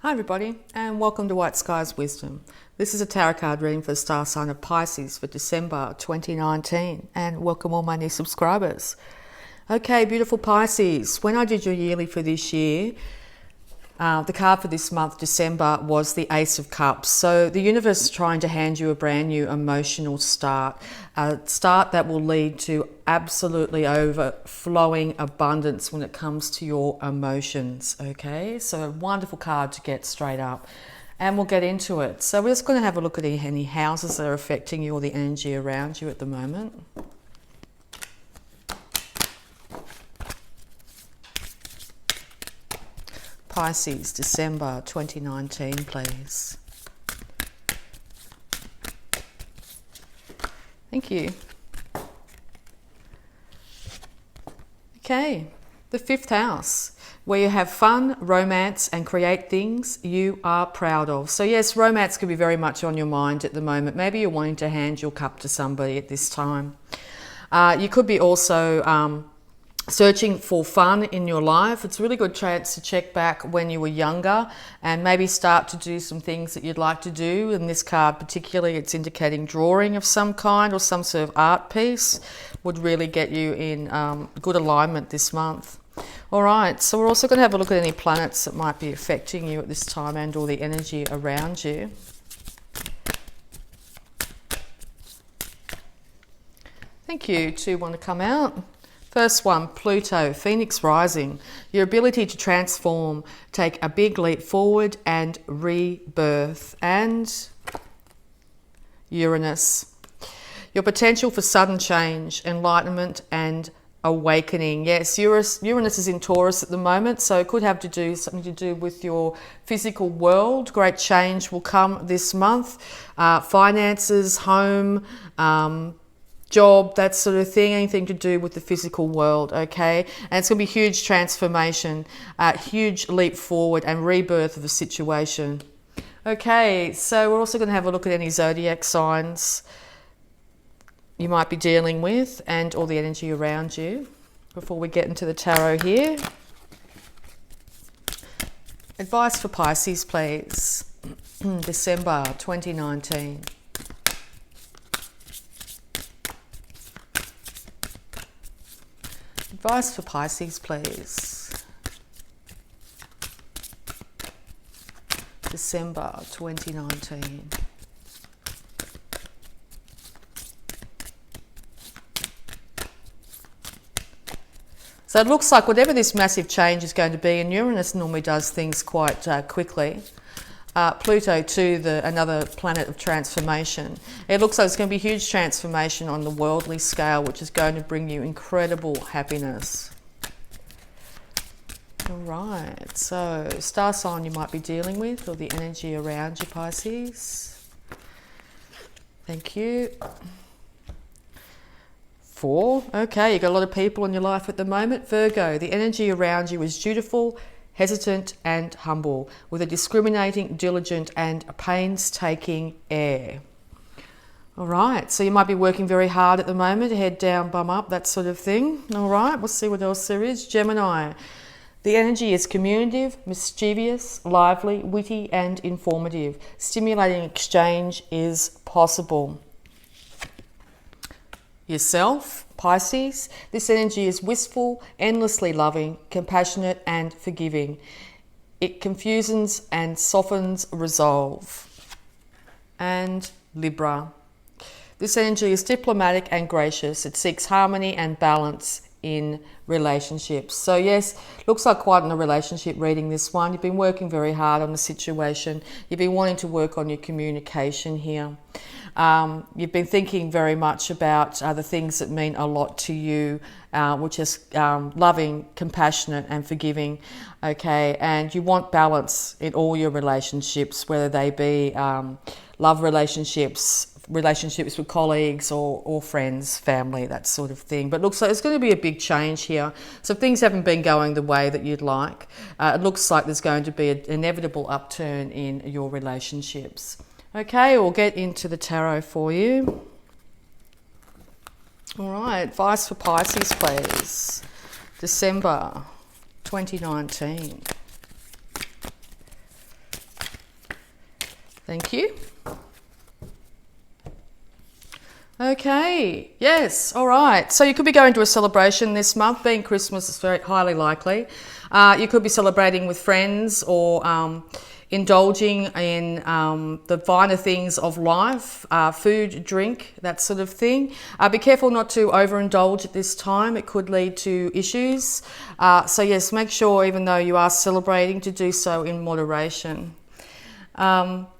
Hi everybody, and welcome to Whiteskys Wisdom. This is a tarot card reading for the star sign of Pisces for December 2019, and welcome all my new subscribers. Okay, beautiful Pisces, when I did your yearly for this year, the card for this month, December, was the Ace of Cups. So the universe is trying to hand you a brand new emotional start, a start that will lead to absolutely overflowing abundance when it comes to your emotions, okay? So a wonderful card to get straight up. And we'll get into it. So we're just going to have a look at any houses that are affecting you or the energy around you at the moment. Pisces, December 2019, please. Thank you. Okay, the fifth house, where you have fun, romance, and create things you are proud of. So yes, romance could be very much on your mind at the moment. Maybe you're wanting to hand your cup to somebody at this time. You could be also searching for fun in your life. It's a really good chance to check back when you were younger and maybe start to do some things that you'd like to do. In this card particularly, it's indicating drawing of some kind or some sort of art piece would really get you in good alignment this month. All right, so we're also going to have a look at any planets that might be affecting you at this time and or the energy around you. Thank you. Two want to come out. First one, Pluto, Phoenix rising. Your ability to transform, take a big leap forward and rebirth. And Uranus. Your potential for sudden change, enlightenment and awakening. Yes, Uranus is in Taurus at the moment, so it could have to do something to do with your physical world. Great change will come this month. Finances, home, job, that sort of thing, anything to do with the physical world, okay? And it's going to be huge transformation, huge leap forward and rebirth of the situation. Okay, so we're also going to have a look at any zodiac signs you might be dealing with and all the energy around you before we get into the tarot here. Advice for Pisces, please. December 2019. Advice for Pisces, please. December 2019. So it looks like whatever this massive change is going to be, and Uranus normally does things quite quickly. Pluto too, another planet of transformation. It looks like it's going to be huge transformation on the worldly scale, which is going to bring you incredible happiness. All right, so star sign you might be dealing with or the energy around you, Pisces. Thank you. 4. Okay, you've got a lot of people in your life at the moment. Virgo, the energy around you is dutiful, hesitant and humble, with a discriminating, diligent and painstaking air. All right, so you might be working very hard at the moment, head down, bum up, that sort of thing. All right, we'll see what else there is. Gemini, the energy is communicative, mischievous, lively, witty and informative. Stimulating exchange is possible. Yourself, Pisces, this energy is wistful, endlessly loving, compassionate and forgiving. It confuses and softens resolve. And Libra, this energy is diplomatic and gracious. It seeks harmony and balance in relationships. So yes, looks like quite in a relationship reading this one. You've been working very hard on the situation. You've been wanting to work on your communication here. You've been thinking very much about the things that mean a lot to you, which is loving, compassionate and forgiving, okay? And you want balance in all your relationships, whether they be love relationships with colleagues or friends, family, that sort of thing. But it looks like there's going to be a big change here. So if things haven't been going the way that you'd like, it looks like there's going to be an inevitable upturn in your relationships. Okay, we'll get into the tarot for you. All right, advice for Pisces, please. December 2019. Thank you. Okay, yes, all right. So you could be going to a celebration this month, being Christmas is very highly likely. You could be celebrating with friends or indulging in the finer things of life, food, drink, that sort of thing. Be careful not to overindulge at this time. It could lead to issues. So yes, make sure, even though you are celebrating, to do so in moderation.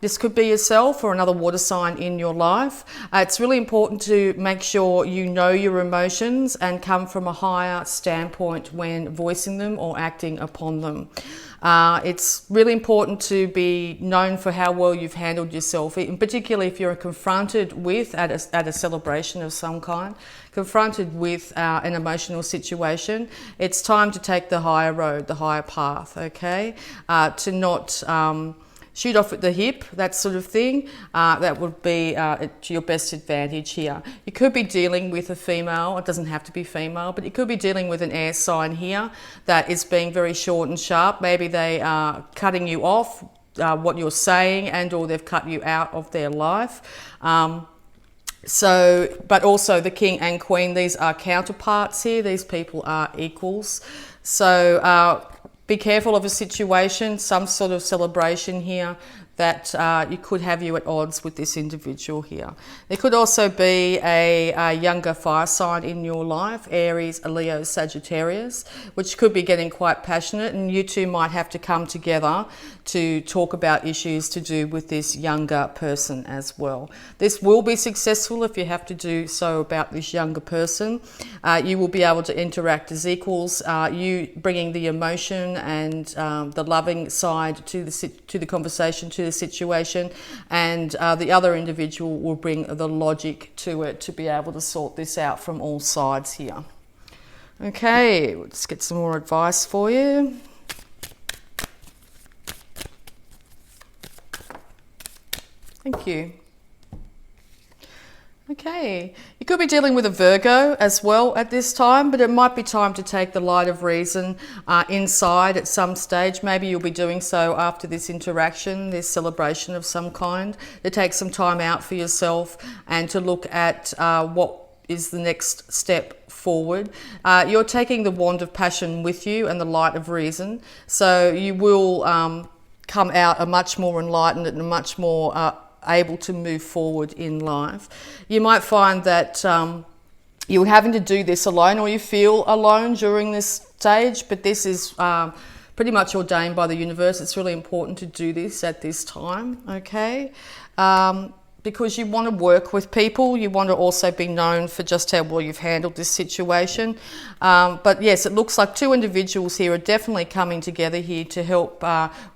This could be yourself or another water sign in your life. It's really important to make sure you know your emotions and come from a higher standpoint when voicing them or acting upon them. It's really important to be known for how well you've handled yourself, and particularly if you're confronted with, at a celebration of some kind, confronted with an emotional situation. It's time to take the higher road, the higher path, okay? To not shoot off at the hip, that sort of thing. That would be to your best advantage here. You could be dealing with a female, it doesn't have to be female, but you could be dealing with an air sign here that is being very short and sharp. Maybe they are cutting you off, what you're saying, and or they've cut you out of their life. But also the king and queen, these are counterparts here. These people are equals. So be careful of a situation, some sort of celebration here that you could have you at odds with this individual here. There could also be a younger fire sign in your life, Aries, Leo, Sagittarius, which could be getting quite passionate, and you two might have to come together to talk about issues to do with this younger person as well. This will be successful if you have to do so about this younger person. You will be able to interact as equals, you bringing the emotion and the loving side to the conversation, to the situation, and the other individual will bring the logic to it to be able to sort this out from all sides here. Okay, let's get some more advice for you. Thank you. Okay, you could be dealing with a Virgo as well at this time, but it might be time to take the light of reason inside at some stage. Maybe you'll be doing so after this interaction, this celebration of some kind, to take some time out for yourself and to look at what is the next step forward. You're taking the wand of passion with you and the light of reason, so you will come out a much more enlightened and a much more able to move forward in life. You might find that you're having to do this alone, or you feel alone during this stage, but this is pretty much ordained by the universe. It's really important to do this at this time, okay? Because you want to work with people, you want to also be known for just how well you've handled this situation. But yes, it looks like two individuals here are definitely coming together here to help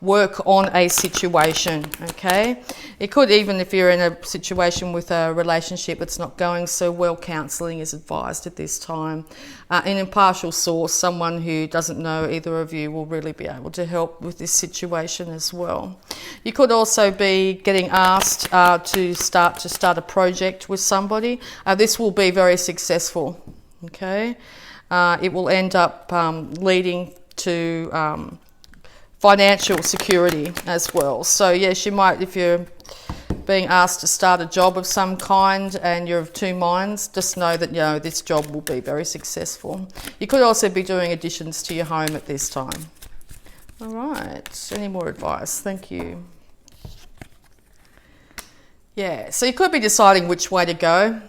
work on a situation, okay? It could, even if you're in a situation with a relationship that's not going so well, counselling is advised at this time. An impartial source, someone who doesn't know either of you, will really be able to help with this situation as well. You could also be getting asked to start a project with somebody. This will be very successful, okay? It will end up leading to financial security as well. So yes, you might, if you're being asked to start a job of some kind and you're of two minds, just know that, you know, this job will be very successful. You could also be doing additions to your home at this time. All right, any more advice? Thank you. Yeah, so you could be deciding which way to go.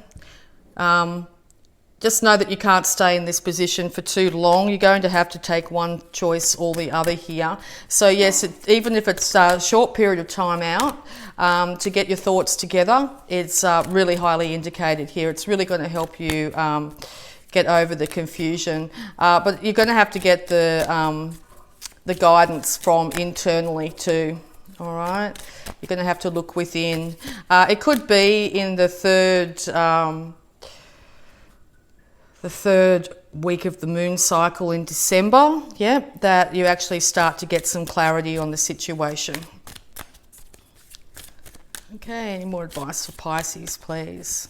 Just know that you can't stay in this position for too long. You're going to have to take one choice or the other here. So yes, even if it's a short period of time out to get your thoughts together, it's really highly indicated here. It's really going to help you get over the confusion. But you're going to have to get the guidance from internally too. All right, you're going to have to look within. It could be in the third week of the moon cycle in December, yeah, that you actually start to get some clarity on the situation. Okay, any more advice for Pisces, please?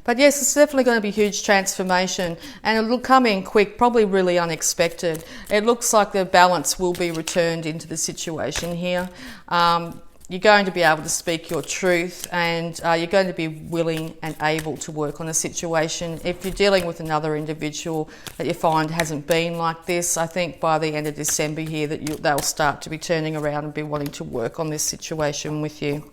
But yes, it's definitely going to be huge transformation, and it will come in quick, probably really unexpected. It looks like the balance will be returned into the situation here. You're going to be able to speak your truth, and you're going to be willing and able to work on a situation. If you're dealing with another individual that you find hasn't been like this, I think by the end of December here that they'll start to be turning around and be wanting to work on this situation with you.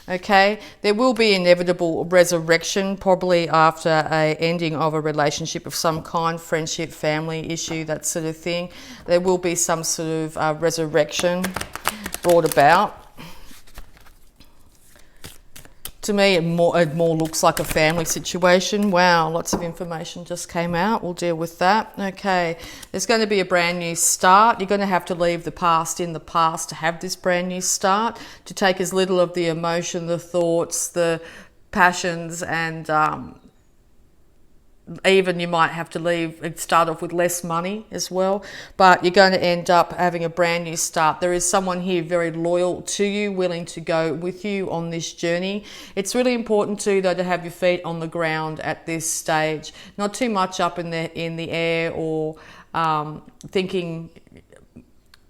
Okay, there will be inevitable resurrection, probably after a ending of a relationship of some kind, friendship, family issue, that sort of thing. There will be some sort of resurrection brought about. To me, it more looks like a family situation. Wow, lots of information just came out. We'll deal with that. Okay, there's going to be a brand new start. You're going to have to leave the past in the past to have this brand new start, to take as little of the emotion, the thoughts, the passions, and even you might have to leave and start off with less money as well, but you're going to end up having a brand new start. There is someone here very loyal to you, willing to go with you on this journey. It's really important too, though, to have your feet on the ground at this stage, not too much up in the air or thinking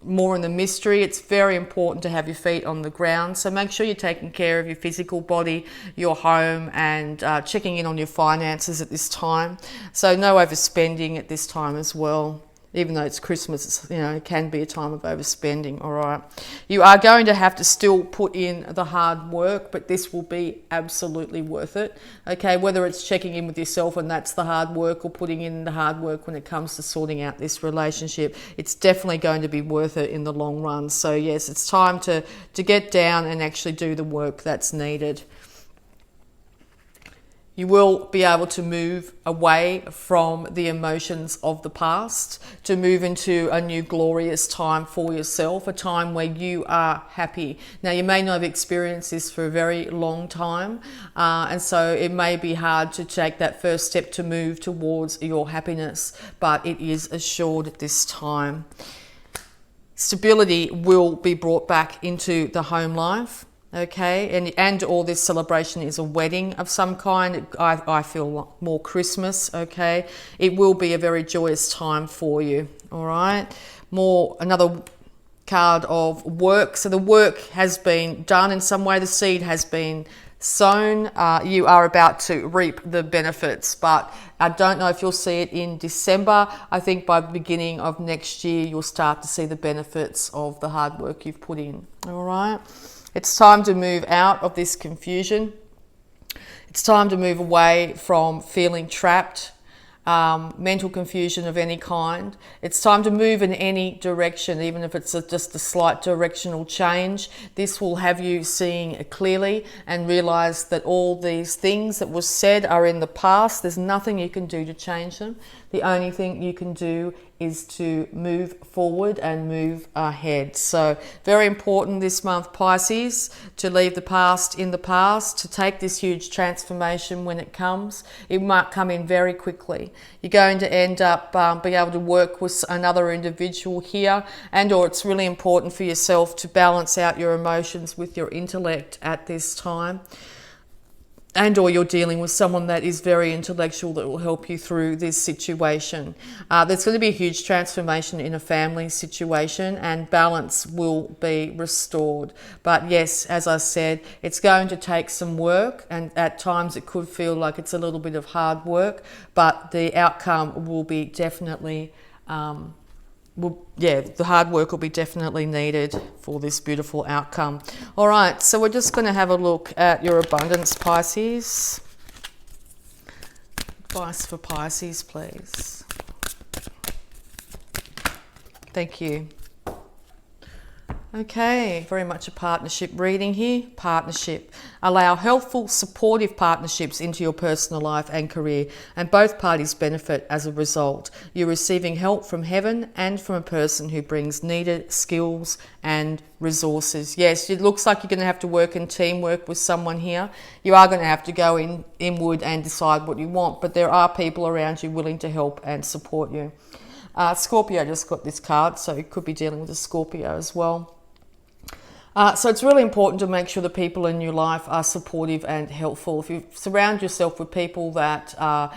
more in the mystery. It's very important to have your feet on the ground. So make sure you're taking care of your physical body, your home, and checking in on your finances at this time. So no overspending at this time as well. Even though it's Christmas, it can be a time of overspending, all right? You are going to have to still put in the hard work, but this will be absolutely worth it, okay? Whether it's checking in with yourself and that's the hard work, or putting in the hard work when it comes to sorting out this relationship, it's definitely going to be worth it in the long run. So yes, it's time to get down and actually do the work that's needed. You will be able to move away from the emotions of the past, to move into a new glorious time for yourself, a time where you are happy. Now, you may not have experienced this for a very long time, and so it may be hard to take that first step to move towards your happiness, but it is assured at this time. Stability will be brought back into the home life. Okay, and all this celebration is a wedding of some kind. I feel more Christmas. Okay, it will be a very joyous time for you. All right, another card of work. So the work has been done in some way. The seed has been sown. You are about to reap the benefits, but I don't know if you'll see it in December. I think by the beginning of next year, you'll start to see the benefits of the hard work you've put in. All right. It's time to move out of this confusion. It's time to move away from feeling trapped, mental confusion of any kind. It's time to move in any direction, even if it's just a slight directional change. This will have you seeing clearly and realize that all these things that were said are in the past. There's nothing you can do to change them. The only thing you can do is to move forward and move ahead. So very important this month, Pisces, to leave the past in the past, to take this huge transformation when it comes. It might come in very quickly. You're going to end up being able to work with another individual here, or it's really important for yourself to balance out your emotions with your intellect at this time. Or you're dealing with someone that is very intellectual that will help you through this situation. There's going to be a huge transformation in a family situation, and balance will be restored. But yes, as I said, it's going to take some work, and at times it could feel like it's a little bit of hard work, but the outcome will be definitely the hard work will be definitely needed for this beautiful outcome. All right, so we're just going to have a look at your abundance, Pisces. Advice for Pisces, please. Thank you. Okay, very much a partnership reading here. Partnership. Allow helpful, supportive partnerships into your personal life and career, and both parties benefit as a result. You're receiving help from heaven and from a person who brings needed skills and resources. Yes, it looks like you're going to have to work in teamwork with someone here. You are going to have to go inward and decide what you want, but there are people around you willing to help and support you. Scorpio just got this card, so you could be dealing with a Scorpio as well. So it's really important to make sure the people in your life are supportive and helpful. If you surround yourself with people that are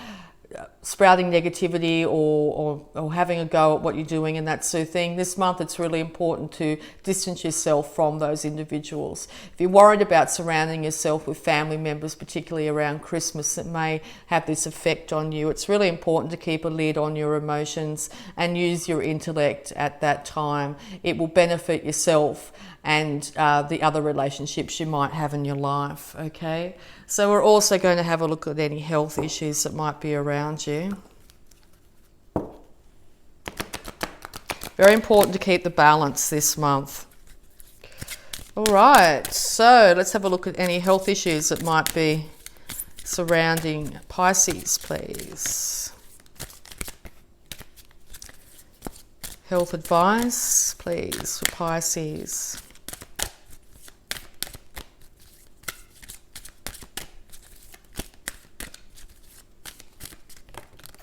sprouting negativity or having a go at what you're doing and that sort of thing, this month it's really important to distance yourself from those individuals. If you're worried about surrounding yourself with family members, particularly around Christmas, that may have this effect on you, it's really important to keep a lid on your emotions and use your intellect at that time. It will benefit yourself and the other relationships you might have in your life, okay? So we're also going to have a look at any health issues that might be around you. Very important to keep the balance this month. All right, so let's have a look at any health issues that might be surrounding Pisces, please. Health advice, please, for Pisces.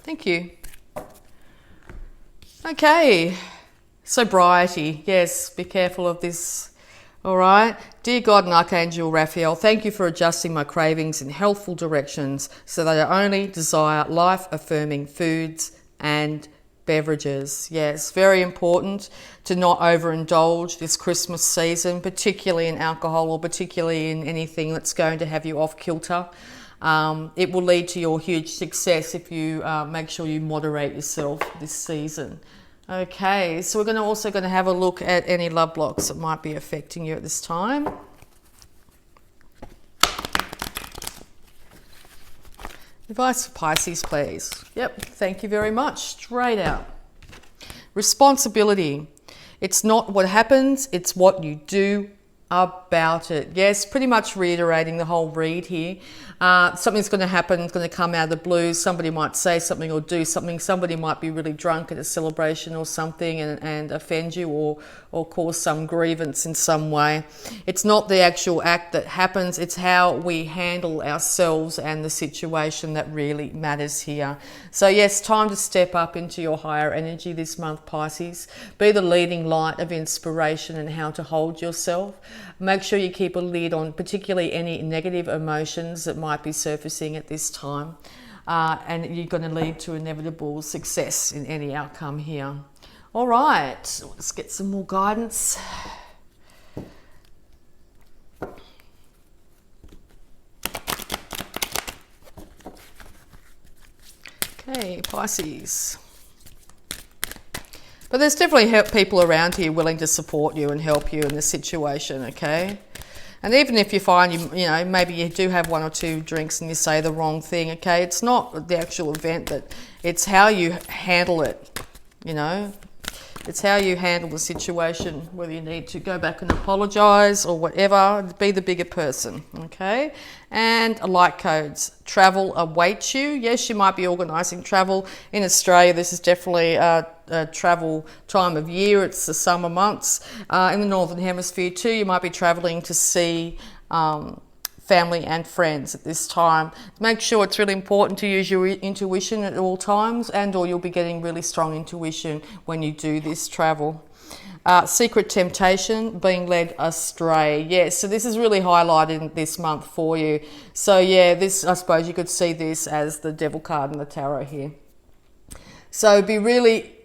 Thank you. Okay, sobriety. Yes, be careful of this. All right. Dear God and Archangel Raphael, thank you for adjusting my cravings in healthful directions so that I only desire life-affirming foods and beverages. Yes, very important to not overindulge this Christmas season, particularly in alcohol or particularly in anything that's going to have you off kilter. It will lead to your huge success if you make sure you moderate yourself this season. Okay, so we're also going to have a look at any love blocks that might be affecting you at this time. Advice for Pisces, please. Yep, thank you very much. Straight out. Responsibility. It's not what happens, it's what you do about it. Yes, pretty much reiterating the whole read here. Something's going to happen, it's going to come out of the blue. Somebody might say something or do something. Somebody might be really drunk at a celebration or something and offend you or cause some grievance in some way. It's not the actual act that happens, it's how we handle ourselves and the situation that really matters here. So yes, time to step up into your higher energy this month, Pisces. Be the leading light of inspiration and how to hold yourself. Make sure you keep a lid on particularly any negative emotions that might be surfacing at this time. And you're going to lead to inevitable success in any outcome here. All right, let's get some more guidance. Okay, Pisces. But there's definitely people around here willing to support you and help you in this situation, okay? And even if you find you know, maybe you do have one or two drinks and you say the wrong thing, okay? It's not the actual event, it's how you handle it, you know? It's how you handle the situation, whether you need to go back and apologise or whatever, be the bigger person, okay? And light codes. Travel awaits you. Yes, you might be organising travel. In Australia, this is definitely a travel time of year. It's the summer months. In the Northern Hemisphere too, you might be travelling to see family and friends at this time. Make sure it's really important to use your intuition at all times, and or you'll be getting really strong intuition when you do this travel. Secret temptation, being led astray. Yes, so this is really highlighted this month for you. So yeah, this, I suppose you could see this as the devil card in the tarot here. So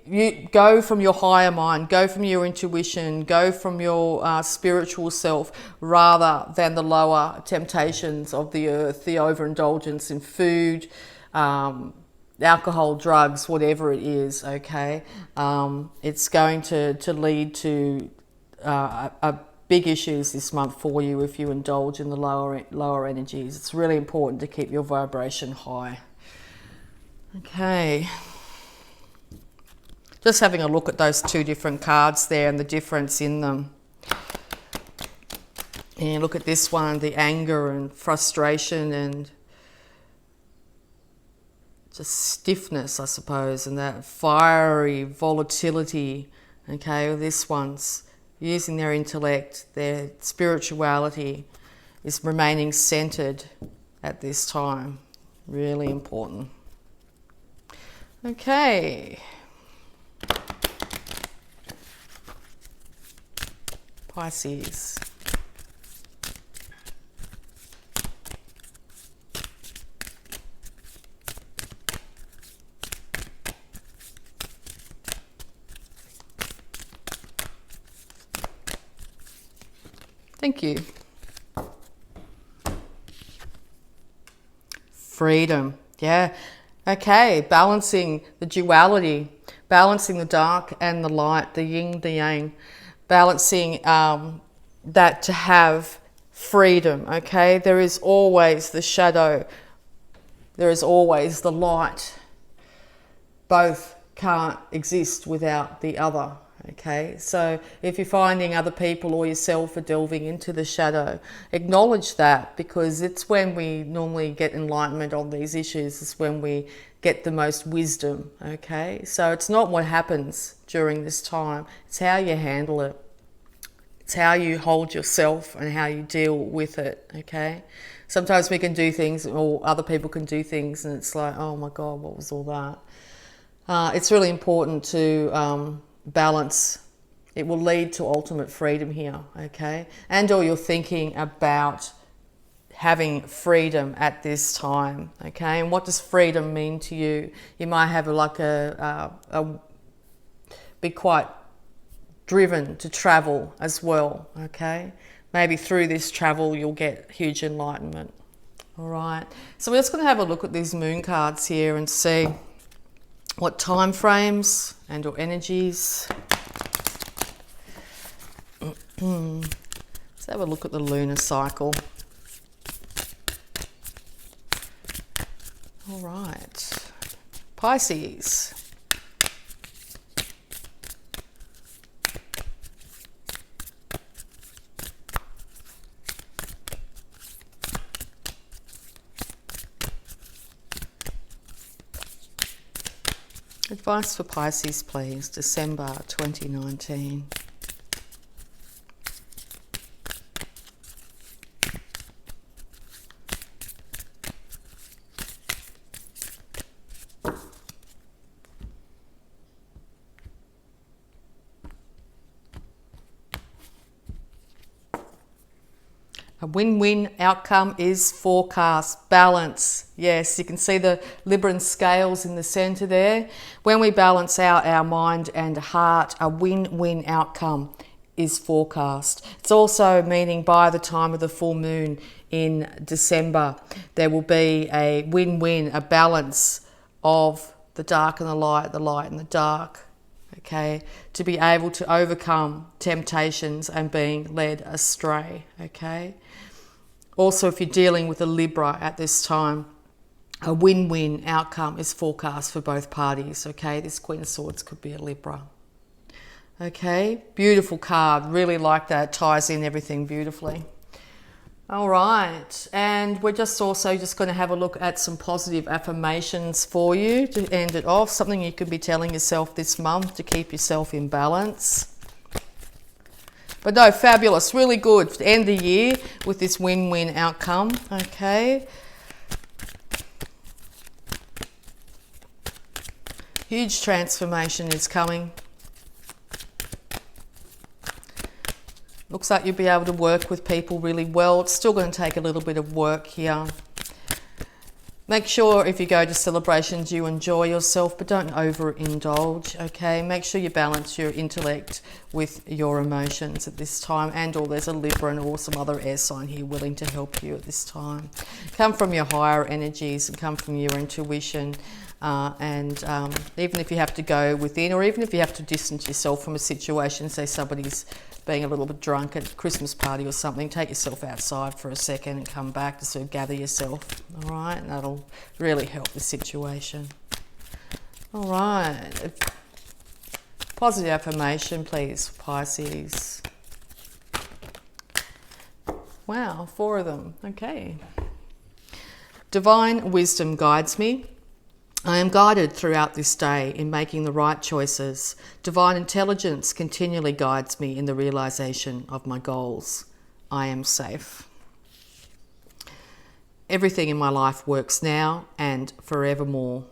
you go from your higher mind, go from your intuition, go from your spiritual self, rather than the lower temptations of the earth, the overindulgence in food, alcohol, drugs, whatever it is, okay? It's going to lead to big issues this month for you if you indulge in the lower energies. It's really important to keep your vibration high. Okay. Just having a look at those two different cards there and the difference in them. And look at this one, the anger and frustration and just stiffness, I suppose, and that fiery volatility. Okay, this one's using their intellect, their spirituality is remaining centered at this time. Really important. Okay. Pisces. Thank you. Freedom. Yeah. Okay. Balancing the duality, balancing the dark and the light, the yin, the yang, balancing that to have freedom. Okay. There is always the shadow. There is always the light. Both can't exist without the other. Okay, so if you're finding other people or yourself are delving into the shadow, acknowledge that, because it's when we normally get enlightenment on these issues, it's when we get the most wisdom. Okay, so it's not what happens during this time, it's how you handle it. It's how you hold yourself and how you deal with it. Okay, sometimes we can do things or other people can do things and it's like, oh my God, what was all that? It's really important to balance. It will lead to ultimate freedom here, okay? And or you're thinking about having freedom at this time, okay? And what does freedom mean to you? You might have like be quite driven to travel as well, okay? Maybe through this travel you'll get huge enlightenment. All right, so we're just going to have a look at these moon cards here and see what time frames and or energies. Let's have a look at the lunar cycle. All right, Pisces. Advice for Pisces, please, December 2019. A win-win outcome is forecast. Balance. Yes, you can see the Libran scales in the center there. When we balance out our mind and heart, a win-win outcome is forecast. It's also meaning by the time of the full moon in December, there will be a win-win, a balance of the dark and the light and the dark. Okay, to be able to overcome temptations and being led astray. Okay. Also, if you're dealing with a Libra at this time, a win-win outcome is forecast for both parties. Okay, this Queen of Swords could be a Libra. Okay, beautiful card. Really like that. Ties in everything beautifully. All right, and we're just also going to have a look at some positive affirmations for you to end it off. Something you could be telling yourself this month to keep yourself in balance. But no, fabulous, really good to end the year with this win-win outcome, okay? Huge transformation is coming. Looks like you'll be able to work with people really well. It's still going to take a little bit of work here. Make sure if you go to celebrations you enjoy yourself, but don't overindulge, okay? Make sure you balance your intellect with your emotions at this time, and or there's a Libra or some other air sign here willing to help you at this time. Come from your higher energies and come from your intuition, and even if you have to go within, or even if you have to distance yourself from a situation, say somebody's being a little bit drunk at a Christmas party or something, take yourself outside for a second and come back to sort of gather yourself, all right? And that'll really help the situation. All right. Positive affirmation, please, Pisces. Wow, 4 of them. Okay. Divine wisdom guides me. I am guided throughout this day in making the right choices. Divine intelligence continually guides me in the realization of my goals. I am safe. Everything in my life works now and forevermore.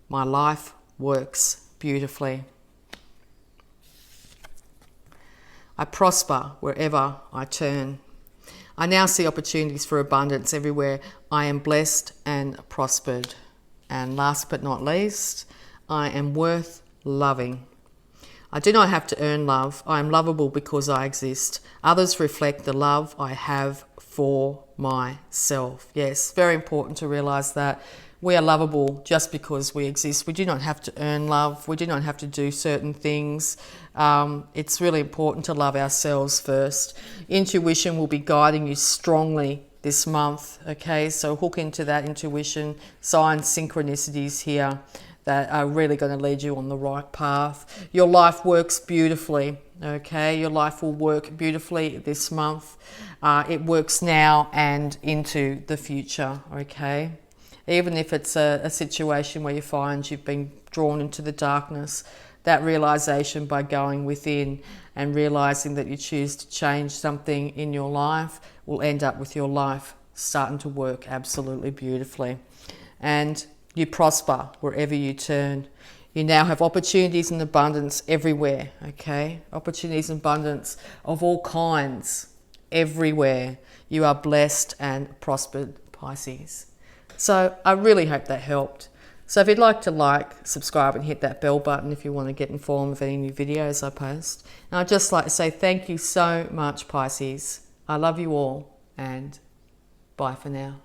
My life works beautifully. I prosper wherever I turn. I now see opportunities for abundance everywhere. I am blessed and prospered. And last but not least, I am worth loving. I do not have to earn love. I am lovable because I exist. Others reflect the love I have for myself. Yes, very important to realize that we are lovable just because we exist. We do not have to earn love. We do not have to do certain things. It's really important to love ourselves first. Intuition will be guiding you strongly this month, okay? So hook into that intuition, signs, synchronicities here that are really going to lead you on the right path. Your life works beautifully, okay? Your life will work beautifully this month. It works now and into the future, okay? Even if it's a situation where you find you've been drawn into the darkness, that realization by going within and realizing that you choose to change something in your life will end up with your life starting to work absolutely beautifully. And you prosper wherever you turn. You now have opportunities in abundance everywhere, okay? Opportunities in abundance of all kinds everywhere. You are blessed and prospered, Pisces. So I really hope that helped. So if you'd like to subscribe and hit that bell button if you want to get informed of any new videos I post. And I'd just like to say thank you so much, Pisces. I love you all, and bye for now.